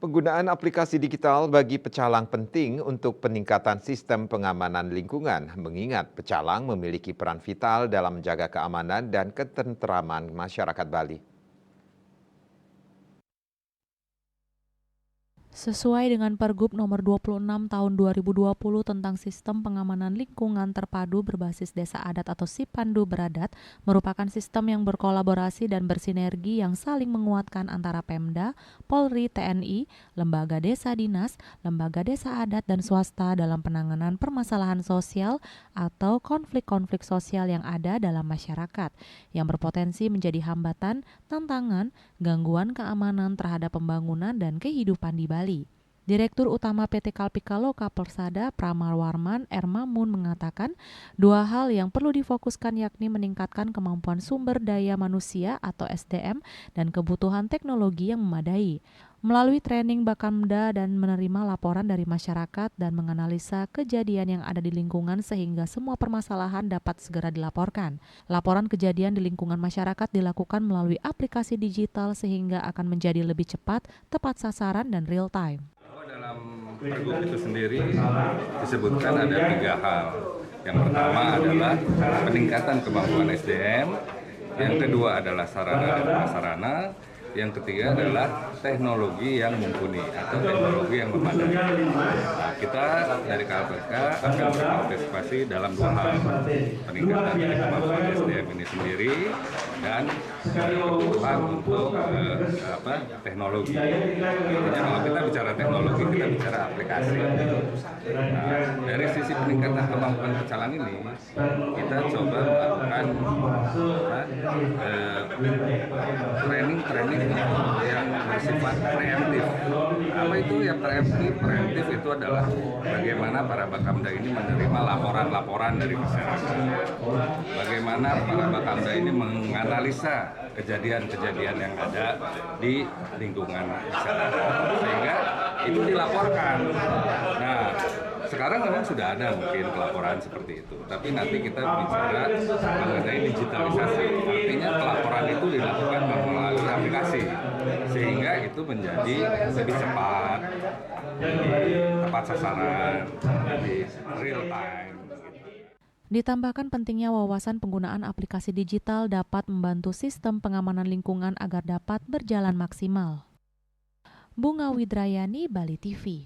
Penggunaan aplikasi digital bagi pecalang penting untuk peningkatan sistem pengamanan lingkungan, mengingat pecalang memiliki peran vital dalam menjaga keamanan dan ketenteraman masyarakat Bali. Sesuai dengan Pergub nomor 26 tahun 2020 tentang Sistem Pengamanan Lingkungan Terpadu Berbasis Desa Adat atau Sipandu Beradat, merupakan sistem yang berkolaborasi dan bersinergi yang saling menguatkan antara Pemda, Polri, TNI, lembaga desa dinas, lembaga desa adat, dan swasta dalam penanganan permasalahan sosial atau konflik-konflik sosial yang ada dalam masyarakat, yang berpotensi menjadi hambatan, tantangan, gangguan keamanan terhadap pembangunan dan kehidupan di Bali. Direktur Utama PT Kalpika Loka Persada Pramarwarman Ermamun mengatakan dua hal yang perlu difokuskan yakni meningkatkan kemampuan sumber daya manusia atau SDM dan kebutuhan teknologi yang memadai. Melalui training Bakamda dan menerima laporan dari masyarakat dan menganalisa kejadian yang ada di lingkungan sehingga semua permasalahan dapat segera dilaporkan. Laporan kejadian di lingkungan masyarakat dilakukan melalui aplikasi digital sehingga akan menjadi lebih cepat, tepat sasaran, dan real time. Dalam Pergub itu sendiri disebutkan ada 3 hal. Yang pertama adalah peningkatan kemampuan SDM, yang kedua adalah sarana dan prasarana, yang ketiga adalah teknologi yang mumpuni atau teknologi yang memadai. Nah, kita dari KLPK akan berpartisipasi dalam 2 hal, peningkatan dari kemampuan SDM ini sendiri dan kebutuhan untuk teknologi. Artinya kalau kita bicara teknologi, kita bicara aplikasi. Nah, dari sisi peningkatan kemampuan pecalang ini, kita coba melakukan training yang bersifat preemptif. Apa itu yang preemptif? Preemptif itu adalah bagaimana para Bakamda ini menerima laporan-laporan dari masyarakat. Bagaimana para Bakamda ini menganalisa kejadian-kejadian yang ada di lingkungan masyarakat. Sehingga itu dilaporkan. Nah, sekarang memang sudah ada mungkin pelaporan seperti itu, tapi nanti kita bicara mengenai digitalisasi. Artinya pelaporan itu dilakukan melalui aplikasi, sehingga itu menjadi lebih cepat, lebih tepat sasaran, lebih real time. Ditambahkan pentingnya wawasan penggunaan aplikasi digital dapat membantu sistem pengamanan lingkungan agar dapat berjalan maksimal. Bunga Widrayani, Bali TV.